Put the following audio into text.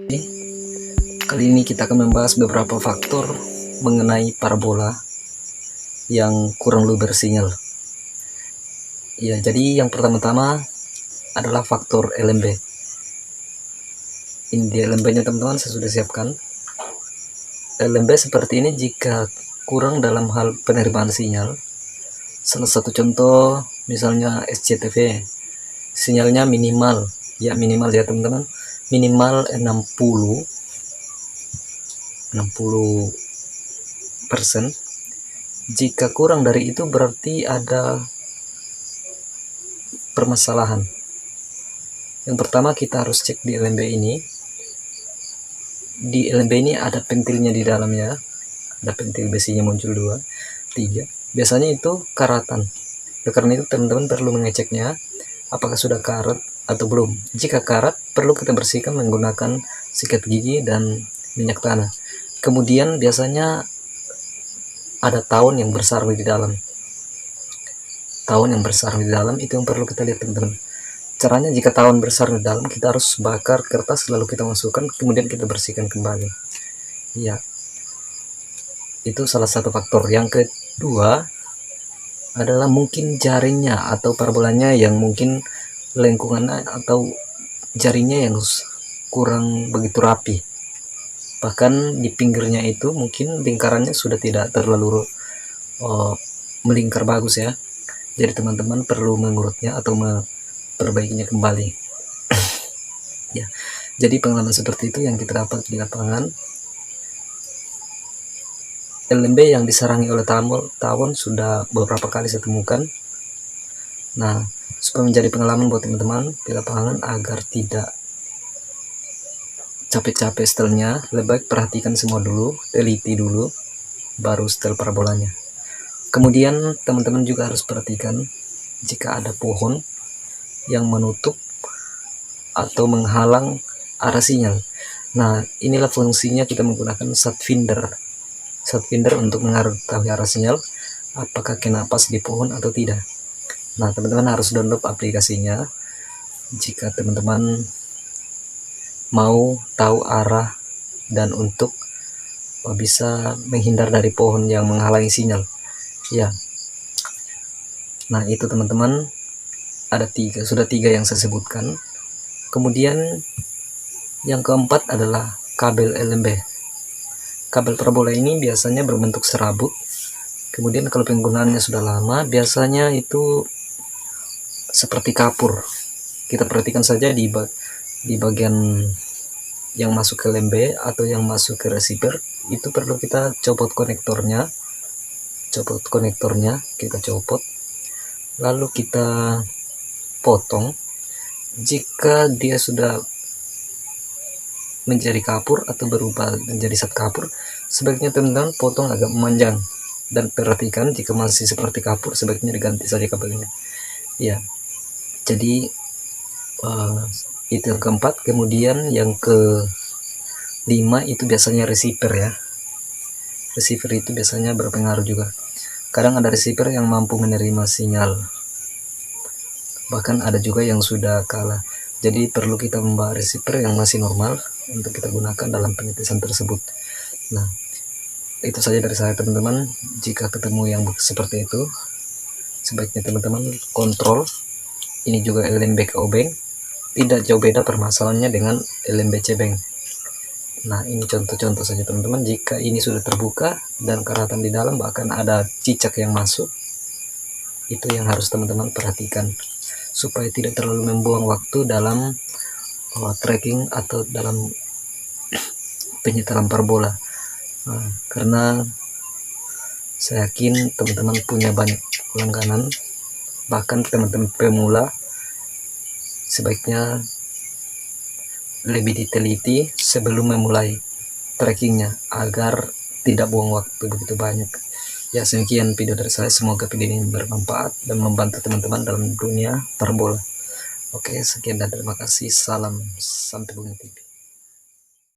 Kali ini kita akan membahas beberapa faktor mengenai parabola yang kurang luber sinyal. Ya, jadi yang pertama-tama adalah faktor LMB. Ini di LMB-nya teman-teman saya sudah siapkan. LMB seperti ini jika kurang dalam hal penerimaan sinyal. Salah satu contoh misalnya SCTV, sinyalnya minimal ya teman-teman, minimal 60%. Jika kurang dari itu berarti ada permasalahan. Yang pertama kita harus cek di LMB ini. Di LMB ini ada pentilnya di dalamnya, ada pentil besinya muncul 2, 3. Biasanya itu karatan. Karena itu teman-teman perlu mengeceknya apakah sudah karat atau belum. Jika karat, perlu kita bersihkan menggunakan sikat gigi dan minyak tanah. Kemudian biasanya ada tawon yang bersarang di dalam. Tawon yang bersarang di dalam itu yang perlu kita lihat teman-teman. Caranya jika tawon bersarang di dalam, kita harus bakar kertas lalu kita masukkan, kemudian kita bersihkan kembali. Ya, itu salah satu faktor. Yang kedua adalah mungkin jaringnya atau parabolanya yang mungkin lengkungannya atau jarinya yang kurang begitu rapi. Bahkan di pinggirnya itu mungkin lingkarannya sudah tidak terlalu melingkar bagus ya. Jadi teman-teman perlu mengurutnya atau memperbaikinya kembali. Ya, jadi pengalaman seperti itu yang kita dapat di lapangan. LMB yang disarangi oleh tawon sudah beberapa kali saya temukan. Nah, supaya menjadi pengalaman buat teman-teman di lapangan agar tidak capek-capek setelnya, lebih baik perhatikan semua dulu, teliti dulu, baru setel parabolanya. Kemudian teman-teman juga harus perhatikan jika ada pohon yang menutup atau menghalang arah sinyal. Nah, inilah fungsinya kita menggunakan sat finder untuk mengetahui arah sinyal apakah kena pas di pohon atau tidak. Nah, teman-teman harus download aplikasinya jika teman-teman mau tahu arah dan untuk bisa menghindar dari pohon yang menghalangi sinyal ya. Nah, itu teman-teman, ada sudah tiga yang saya sebutkan. Kemudian yang keempat adalah kabel LMB. Kabel parabola ini biasanya berbentuk serabut. Kemudian kalau penggunaannya sudah lama, biasanya itu seperti kapur. Kita perhatikan saja di bagian yang masuk ke LMB atau yang masuk ke receiver, itu perlu kita copot konektornya. Kita copot, lalu kita potong. Jika dia sudah menjadi kapur atau berubah menjadi sat kapur, sebaiknya teman-teman potong agak memanjang, dan perhatikan jika masih seperti kapur sebaiknya diganti saja kabelnya ya. Jadi itu yang keempat. Kemudian yang kelima itu biasanya receiver ya. Receiver itu biasanya berpengaruh juga. Kadang ada receiver yang mampu menerima sinyal, bahkan ada juga yang sudah kalah. Jadi perlu kita membawa receiver yang masih normal untuk kita gunakan dalam pengetesan tersebut. Nah, itu saja dari saya teman-teman. Jika ketemu yang seperti itu, sebaiknya teman-teman kontrol. Ini juga LMB ke obeng, tidak jauh beda permasalahannya dengan LMB cebeng. Nah, ini contoh-contoh saja teman-teman. Jika ini sudah terbuka dan karatan di dalam, bahkan ada cicak yang masuk, itu yang harus teman-teman perhatikan supaya tidak terlalu membuang waktu dalam tracking atau dalam penyetelan parabola. Karena saya yakin teman-teman punya banyak langganan, bahkan teman-teman pemula, sebaiknya lebih diteliti sebelum memulai trackingnya agar tidak buang waktu begitu banyak ya. Sekian video dari saya, semoga video ini bermanfaat dan membantu teman-teman dalam dunia parabola. Oke, sekian dan terima kasih. Salam Santai Bumi TV.